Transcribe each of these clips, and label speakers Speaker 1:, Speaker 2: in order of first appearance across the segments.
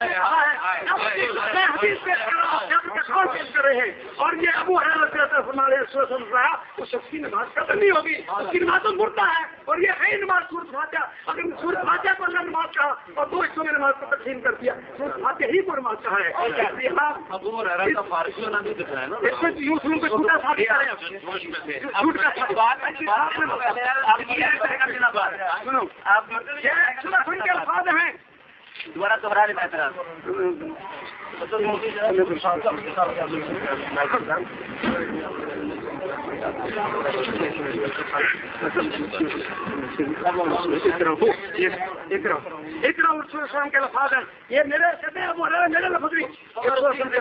Speaker 1: حدیث پیش کر رہے ہیں اور یہ ابو اس شخص کی نماز قبل نہیں ہوگی، اس کی نماز تو مردہ ہے اور یہ ہے نماز سورۃ فاتحہ۔ اگر سورۃ فاتحہ کو اللہ نماز کہا اور دو حصوں میں نماز کو تقسیم کر دیا، سورۃ فاتحہ ہی کو نماز کہا ہے۔ سن کے الفاظ ہیں
Speaker 2: دوبارہ دوہرا لیں بہتر
Speaker 1: اسلام کے لفاظ ہیں، یہ میرے کہتے ہیں میرے لفظ بھی رسول حسن کے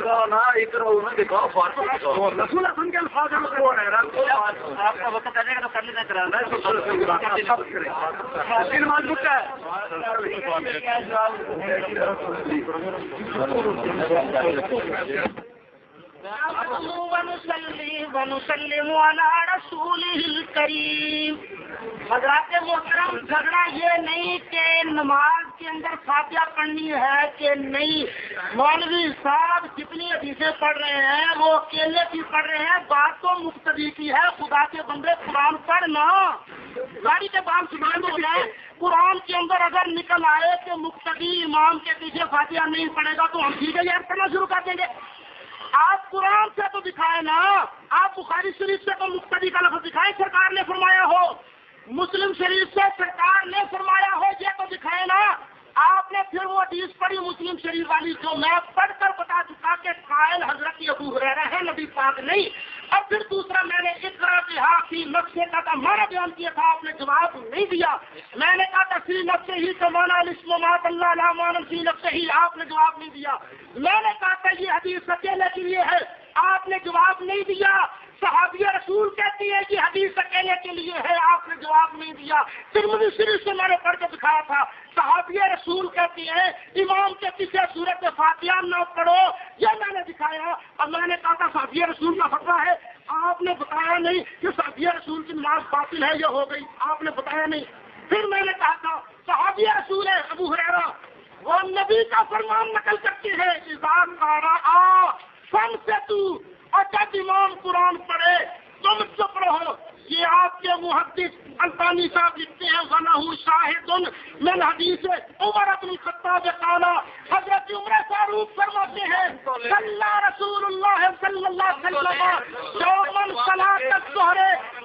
Speaker 1: الفاظ ہیں۔
Speaker 2: آپ کا وقت آنے گا تو کر لینا
Speaker 3: ونسلم على رسوله الكريم۔ حضرات محترم، جھگڑا یہ نہیں کہ نماز کے اندر فاتحہ پڑھنی ہے کہ نہیں، مولوی صاحب جتنی حدیثیں پڑھ رہے ہیں وہ اکیلے کی پڑھ رہے ہیں، بات تو مقتدی کی ہے۔ خدا کے بندے قرآن پڑھنا، گاڑی کے بعد سمان ہو جائے، قرآن کے اندر اگر نکل آئے کہ مقتدی امام کے پیچھے فاتحہ نہیں پڑھے گا تو ہم ٹھیک ہے یار کرنا شروع کر دیں گے۔ آپ قرآن سے تو دکھائے نا، آپ بخاری شریف سے تو مقتدی کا لفظ دکھائے سرکار نے فرمایا ہو، مسلم شریف سے سرکار نے فرمایا ہو، یہ تو دکھائے نا۔ آپ نے پھر وہ حدیث پڑھی مسلم شریف والی جو میں پڑھ کر بتا چکا کہ قائل حضرت ابو ہریرہ ہے، نبی پاک نہیں۔ اب پھر دوسرا میں نے اقرا بہا فی نفسک کا ہمارا بیان کیا تھا، آپ نے جواب نہیں دیا۔ میں نے کہا تھا فی نفسہ ہی کمانا الاسم ما اللہ لا مان فی نفسہ ہی، آپ نے جواب نہیں دیا۔ میں نے کہا تھا یہ حدیث اکیلے کے لیے ہے، آپ نے جواب نہیں دیا۔ صحابی رسول کہتی ہے یہ حدیث اکیلے کے لیے ہے، آپ نے جواب نہیں دیا۔ ترمذی شریف سے میں نے پڑھ کے دکھایا تھا، صحابی رسول کہتی ہے امام کے پیچھے سورۃ فاتحہ نہ پڑھو، یہ میں نے دکھایا۔ اور میں نے کہا تھا صحابی رسول کا فتویٰ ہے، آپ نے بتایا نہیں کہ صحابی رسول کی نماز باطل ہے یا ہو گئی، آپ نے بتایا نہیں۔ پھر میں نے کہا تھا صحابی رسول ہے ابو ہریرہ، وہ نبی کا فرمان نقل کرتے ہیں، اذا قرأ فانصتوا، اور جب امام قرآن پڑھے تم چپ رہو۔ یہ آپ کے محدث البانی صاحب لکھتے ہیں وَلَهُ شَاهِدٌ مِنْ حدیث عمر بن الخطاب قال، حضرت عمر فاروق فرماتے ہیں صلی رسول اللہ صلی اللہ علیہ وسلم یوماً صلاۃ الظہر،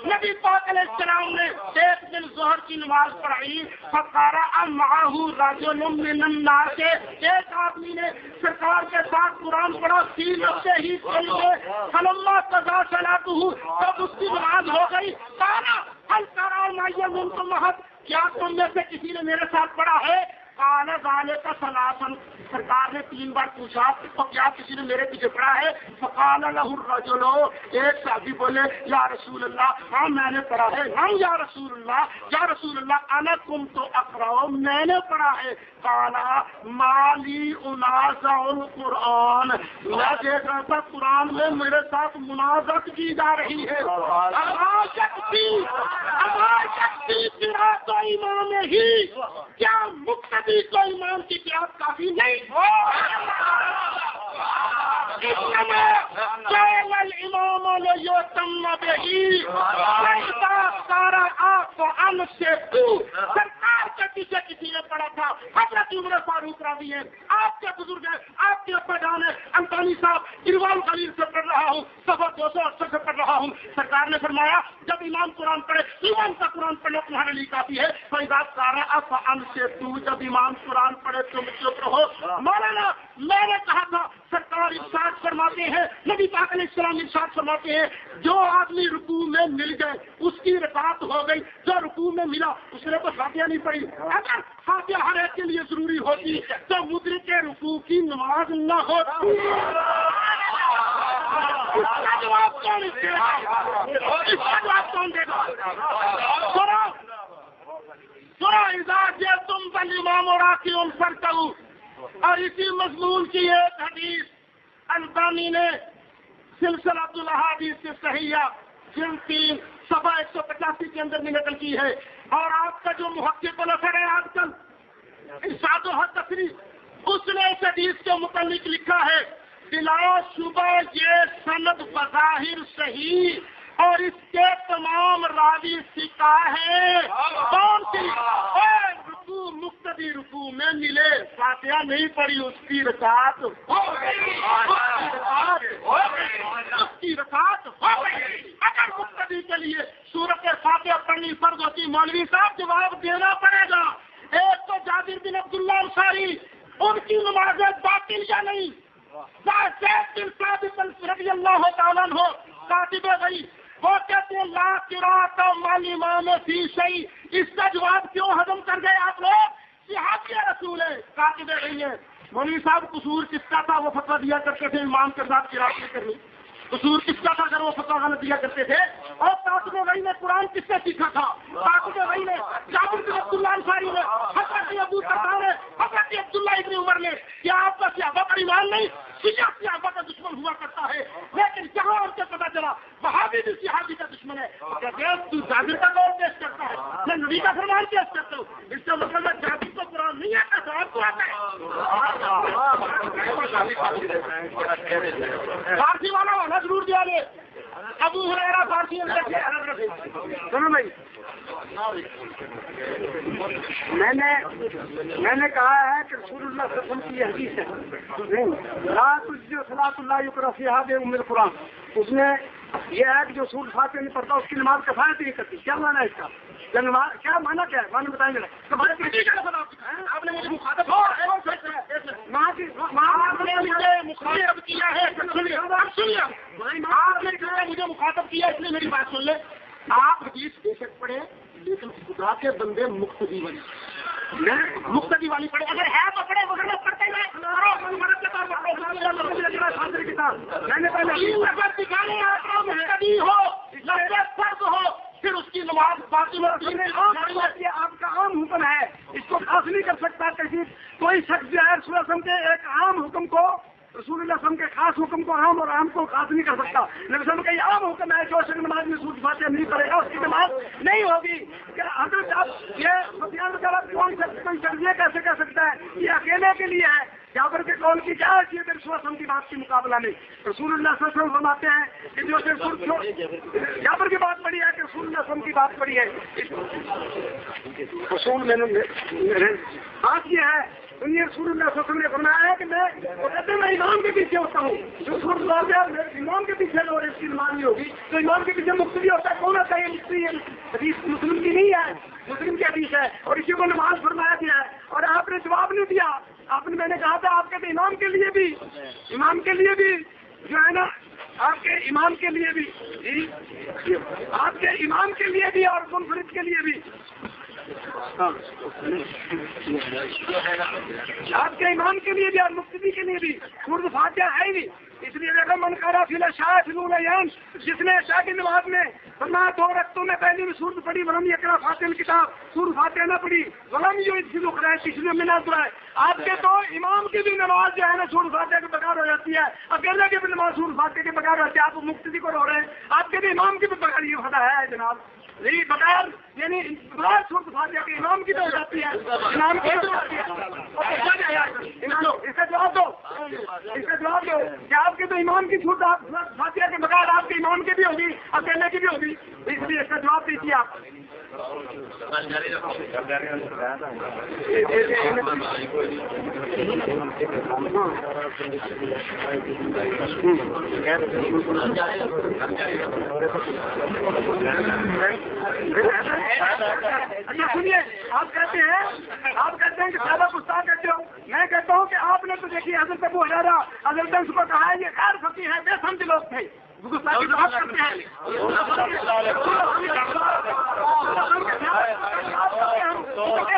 Speaker 3: نبی پاک علیہ السلام نے ایک دن ظہر کی نماز پڑھائی، فقرأ معه رجل من الناس، ایک آدمی نے سرکار کے ساتھ قرآن پڑھا، فی نفسہ ہی فلما قضى صلاته، جب اس کی نماز ہو گئی، کہا هل ترى معي منكم احد، کیا تم میں سے کسی نے میرے ساتھ پڑھا ہے؟ قال ذلك ثلاثا، سرکار نے 3 بار پوچھا تو کیا کسی نے میرے پیچھے پڑھا ہے؟ فقال له الرجل، ایک صحابی بولے یا رسول اللہ ہاں میں نے پڑھا ہے، ہم یا رسول اللہ انا كنت اقرأ، میں نے پڑھا ہے۔ قال مالی انازع القرآن، میں دیکھ رہا تھا قرآن میں میرے ساتھ منازعت کی جا رہی ہے۔ قرأت امام ہی، کیا مقتدی کو امام کی قرأت کافی نہیں؟ انما جعل الامام لیتم بہ، فاذا قرأ فانصتوا، سرکار کے پیچھے کسی نے پڑھا تھا، حضرت عمر فاروق راوی ہیں، آپ کے بزرگ ہیں، آپ کے ابا جان ہیں، البانی صاحب ارواء الغلیل سے پڑھ رہا ہوں، صفحہ 268 سے پڑھ رہا ہوں۔ سرکار نے فرمایا جب امام قرآن پڑھے، امام کا قرآن پڑھنا تمہارے لیے کافی ہے۔ فاذا قرأ فانصتوا، جب امام قرآن پڑھے تم چپ رہو۔ مولانا میں نے کہا تھا سرکار ارشاد فرماتے ہیں، نبی پاک علیہ السلام ارشاد فرماتے ہیں جو آدمی رکوع میں مل گئے اس کی رکعت ہو گئی، جو رکوع میں ملا اس نے تو فاتحہ نہیں پڑھی۔ اگر فاتحہ ہر ایک کے لیے ضروری ہوتی تو مدرک رکوع کی نماز نہ ہوتی۔ اس کا جواب کون دے گا؟ سورہ اذا جئتم فالامام راکع فارکعوا، اور اسی مضمون کی ایک حدیث البانی نے سلسلۃ الاحادیث صحیحہ جلد 3 صفحہ 185 کے اندر میں نقل کی ہے۔ اور آپ کا جو محقق الاثر ہے آج کل ارشاد و تصریح، اس نے اس حدیث کے متعلق لکھا ہے بلا شبہ یہ سند بظاہر صحیح اور اس کے تمام راوی ثقہ ہیں. کون سی؟ رکوع مقتدی رکوع میں ملے، فاتحہ نہیں پڑھی، اس کی رکعت ہو گئی. اگر مقتدی کے لیے سورت فاتحہ پڑھنی فرض ہوتی، مولوی صاحب جواب دینا پڑے گا. ایک تو جابر بن عبداللہ انصاری، ان کی نمازیں باطل یا نہیں؟ زید بن ثابت رضی اللہ تعالیٰ عنہ کاتب گئی، وہ کہتے ہیں لا قراءۃ مع الامام فی شیء. اس کا جواب کیوں ہضم کر گئے آپ لوگ؟ صحابی رسول ہے، کاتب گئی ہے. مولوی صاحب قصور کس کا تھا؟ وہ فتویٰ دیا کرتے تھے امام کے ساتھ قراءت نہیں کرنی. قصور کس کا تھا اگر وہ فتویٰ غلط دیا کرتے تھے؟ اور کاتب گئی نے قرآن کس سے سیکھا تھا؟ کاتب گئی نے جابر بن عبداللہ انصاری نے، حضرت ابو دردا نے، حضرت عبداللہ ابن عمر نے. کیا آپ کا صحابہ پر ایمان نہیں؟ شیعہ صحابہ کا دشمن ہوا کرتا ہے، لیکن جہاں ان سے پتا چلا وہابی بھی صحابی کا دشمن ہے، تو جابر کا قول پیش کرتا ہے، میں نبی کا فرمان پیش کرتا ہوں. اس کا مطلب ہے جابر کو قرآن نہیں آتا تو آپ کو آتا ہے. فارسی والا ہونا ضرور دیا گیا. ابو ہریرہ فارسی سنو بھائی،
Speaker 1: میں نے کہا ہے کہ رسول اللہ صلی اللہ علیہ وسلم کی یہ حدیث ہے لا تجزئ صلاۃ لا یقرأ فیہا بأم القرآن. اس نے یہ ہے کہ جو سورۃ فاتحہ نہیں پڑھتا اس کی نماز کفایت نہیں کرتی. کیا معنی ہے اس کا؟ کیا معنی کیا ہے؟ معنی بتائیں گے. آپ نے مجھے مخاطب کیا ہے، آپ نے مجھے مخاطب کیا، اس لیے میری بات سن لیں. آپ حدیث بے شک پڑھے لیکن خدا کے بندے مقتدی والی پڑھے. اگر ہے تو پڑھے، مگر میں پڑھتے ہیں. میں نے پہلے دکھانے مقتدی ہو فرض ہو پھر اس کی نماز باقی آپ کا عام حکم ہے، اس کو خاص نہیں کر سکتا. کسی کوئی شخص جو ہے رسول اللہ صلی اللہ علیہ وسلم کے ایک عام حکم کو، رسول اللہ صلی اللہ علیہ وسلم کے خاص حکم کو عام اور عام کو خاص نہیں کر سکتا. نبی صلی اللہ علیہ وسلم کا یہ عام حکم ہے، جو شخص نماز میں سورۃ فاتحہ نہیں پڑھے گا اس کی نماز نہیں ہوگی. حضرت اب یہ سفیان وغیرہ کون کوئی شخص یہ کیسے کہہ سکتا ہے یہ اکیلے کے لیے ہے؟ جابر کے قول کی کیا حیثیت ہے رسول اللہ صلی اللہ علیہ وسلم کی بات کی مقابلہ میں؟ رسول اللہ صلی اللہ علیہ وسلم فرماتے ہیں کہ جو جابر کی بات پڑھی ہے کہ رسول اللہ صلی اللہ علیہ وسلم کی بات پڑھی ہے. رسول میں بات یہ ہے، سنیے، رسول اللہ صلی اللہ علیہ وسلم نے فرمایا ہے کہ میں امام کے پیچھے ہوتا ہوں. جو سورۃ فاتحہ امام کے پیچھے اور اس کی نماز نہیں ہوگی تو امام کے پیچھے مقتدی ہوتا ہے. کون ہوتا ہے یہ مقتدی؟ حدیث مسلم کی نہیں ہے، مسلم کی حدیث ہے اور اسی کو نماز فرمایا گیا ہے. اور آپ نے جواب نہیں دیا. آپ نے، میں نے کہا تھا آپ کے امام کے لیے بھی جو ہے نا، آپ کے امام کے لیے بھی، آپ کے امام کے لیے بھی اور منفرد کے لیے بھی، آپ کے امام کے لیے بھی اور مقتدی کے لیے بھی سورۃ فاتحہ ہے ہی نہیں. اس لیے دیکھو من قرأ فی العشاء فی الاولیان، جس نے عشاء کی نماز میں فرمایا 2 رکعتوں میں پہلی میں سورۃ پڑھی ولم یقرأ فاتحہ الکتاب، سورۃ فاتحہ نہ پڑھی، ولم یجزئ اخرى، تیسری میں نہ دعائے. آپ کے تو امام کی بھی نماز جو ہے نا سورۃ فاتحہ کے بغیر ہو جاتی ہے، اکیلے کی بھی نماز سورۃ فاتحہ کے بغیر ہوتی ہے. آپ مقتدی کو رو رہے ہیں، آپ کے بھی امام کی بھی بغیر یہ خطا ہے جناب. نہیں بغیر یعنی بغیر سورۃ فاتحہ کے امام کی تو ہو جاتی ہے، امام کی تو ہوتی ہے. اس کا جواب دو، اس کا جواب دو کہ آپ کے تو امام کی سورۃ فاتحہ کے بغیر آپ کے امام کی بھی ہوگی، اکیلے کی بھی ہوگی. اس لیے اس کا جواب دیجیے آپ. اچھا سنیے، آپ کہتے ہیں کہ سادہ گستاخ کہتے ہو. میں کہتا ہوں کہ آپ نے تو دیکھیے حضرت ابو ہریرہ حضرت انس کو کہا ہے یہ غیر فقیہ ہے، بے سمجھ لوگ تھے، گستاخی بات کرتے ہیں.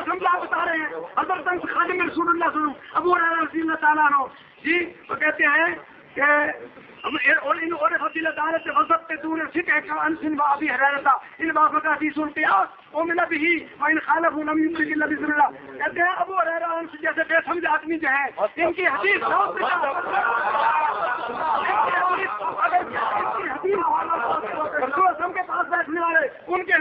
Speaker 1: سمجھا بتا رہے ہیں حضرت انس خادم رسول اللہ صلی اللہ علیہ وسلم ابو ہریرہ رضی اللہ تعالیٰ عنہ جی، وہ کہتے ہیں کہ اور فضیلت دارت غضب کے دور فقہ کا انسن و ابی ہریرہ ان وافق حدیث القیاس ومن به وان خالف لم يملك الا بذل اللہ. کہتے ہیں ابو ہریرہ انس جیسے بے سمجھ آدمی جو ہیں ان کی حدیث کے پاس بیٹھنے والے ان کے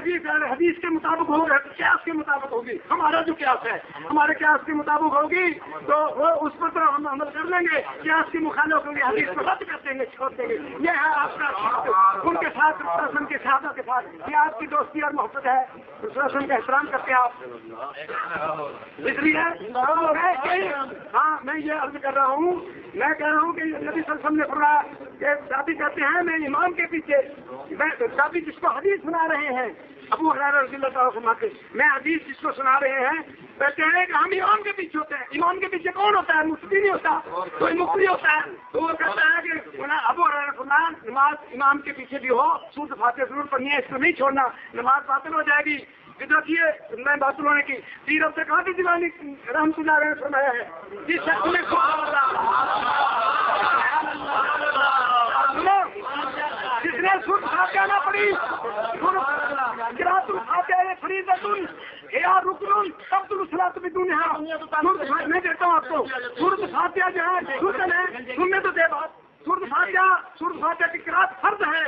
Speaker 1: حدیث کے مطابق ہو قیاس کے مطابق ہوگی. ہمارا جو قیاس ہے ہمارے قیاس کے مطابق ہوگی تو وہ اس پر تو ہم عمل کر لیں گے. قیاس کی مخالف ہوگی حدیث کو رد کر دیں گے, چھوڑ دیں گے. یہ ہے آپ کا ان کے ساتھ رسول کے صحابہ کے ساتھ یہ آپ کی دوستی اور محبت ہے. رسول کا احترام کرتے ہیں آپ. اس لیے ہاں میں یہ عرض کر رہا ہوں, میں کہہ رہا ہوں کہ نبی صلی اللہ علیہ وسلم نے فرمایا کہ صحابی کہتے ہیں میں امام کے پیچھے, میں صحابی جس کو حدیث سنا رہے ہیں ابو ہریرہ رضی اللہ تعالیٰ عنہ کے, میں حدیث جس کو سنا رہے ہیں کہتے ہیں کہ ہم امام کے پیچھے ہوتے ہیں. امام کے پیچھے کون ہوتا ہے؟ مفتی نہیں ہوتا, کوئی مفتی ہوتا ہے. تو وہ کہتا ہے کہ ابو ہریرہ فرمان نماز امام کے پیچھے بھی ہو سورۃ فاتحہ ضرور پڑھنی ہے, اس کو نہیں چھوڑنا, نماز باطل ہو جائے گی. دیکھیے میں بات ہونے کی پیر عبد القادر جیلانی رحمۃ اللہ علیہ نے فرمایا ہے جس شخص نے جس نے سورۃ فاتحہ نہ پڑھی, قراءۃ الفاتحہ فریضۃ یا رکن تبطل الصلاۃ بدونہا. میں دیتا ہوں آپ کو سورۃ فاتحہ جو ہے رکن ہے, سننے تو دے بات. سورۃ فاتحہ کی قراءت فرض ہے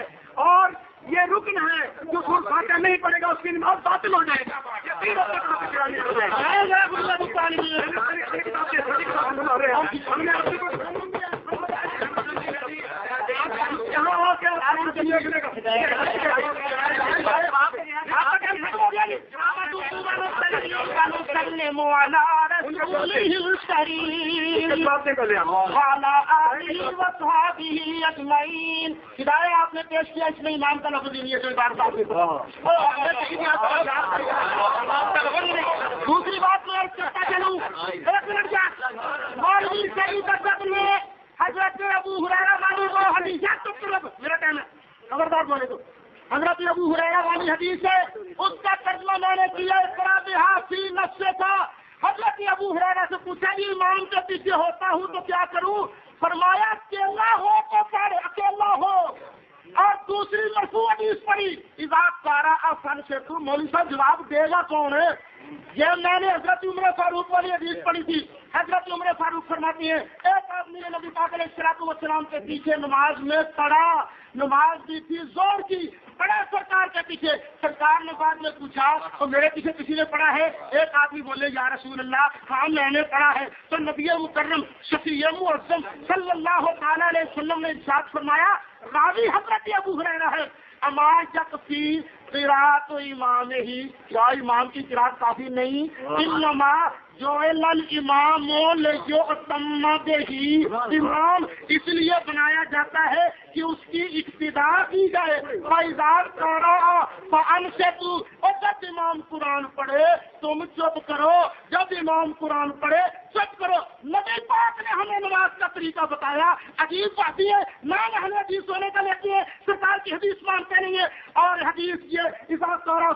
Speaker 1: اور یہ رکن ہے. جو سورۃ فاتحہ نہیں پڑھے گا اس کی نماز باطل ہو جائے گا.
Speaker 3: ہدایہ آپ نے پیش کیا, اس میں امام کا لفظ نہیں ہے. دوسری بات میں چلتا چلوں, ایک منٹ مولوی شریف ادب نے حضرت ابو ہریرہ والی وہ حدیث میرا ٹائم ہے خبردار بولے تو حضرت ابو ہریرہ والی حدیث ہے, اس کا ترجمہ میں نے کیا اقرا بہا فی نفس تھا. حضرت ابو ہریرہ سے پوچھا جی امام کے پیچھے ہوتا ہوں تو کیا کروں؟ فرمایا اکیلا ہو تو پڑھ, اکیلا ہو. اور دوسری مرفوع حدیث پڑھی اذا قرأ فانصتوا. مولوی صاحب جواب دے گا کون ہے؟ یہ میں نے حضرت عمر فاروق والی حدیث پڑھی تھی. حضرت عمر فاروق فرماتی ہیں ایک آدمی نے نبی پاک علیہ الصلوۃ والسلام کے پیچھے نماز میں پڑھا, نماز دی تھی زور کی, پڑھا سرکار کے پیچھے. سرکار نے بعد میں پوچھا تو میرے پیچھے کسی نے پڑھا ہے؟ ایک آدمی بولے یا رسول اللہ ہاں میں نے پڑھا ہے. تو نبی مکرم شفیع معظم صلی اللہ تعالی علیہ وسلم نے ارشاد فرمایا, راوی حضرت ابو ہریرہ ہے, اما یکفی قراءۃ امام ہی, کیا امام کی قراءت کافی نہیں؟ انما جعل الامام لیؤتم بہ, امام اس لیے بنایا جاتا ہے کہ اس کی اقتداء کی جائے. فاذا قرأ فانصتوا, اور جب امام قرآن پڑھے تم چپ کرو, جب امام قرآن پڑھے چپ کرو. نبی پاک نے ہمیں نماز کا طریقہ بتایا. عجیب بات ہے نام ہمیں حدیث ہونے کا لیتے ہیں, سرکار کی حدیث مانتے نہیں ہے. اور حدیث یہ اذا قرأ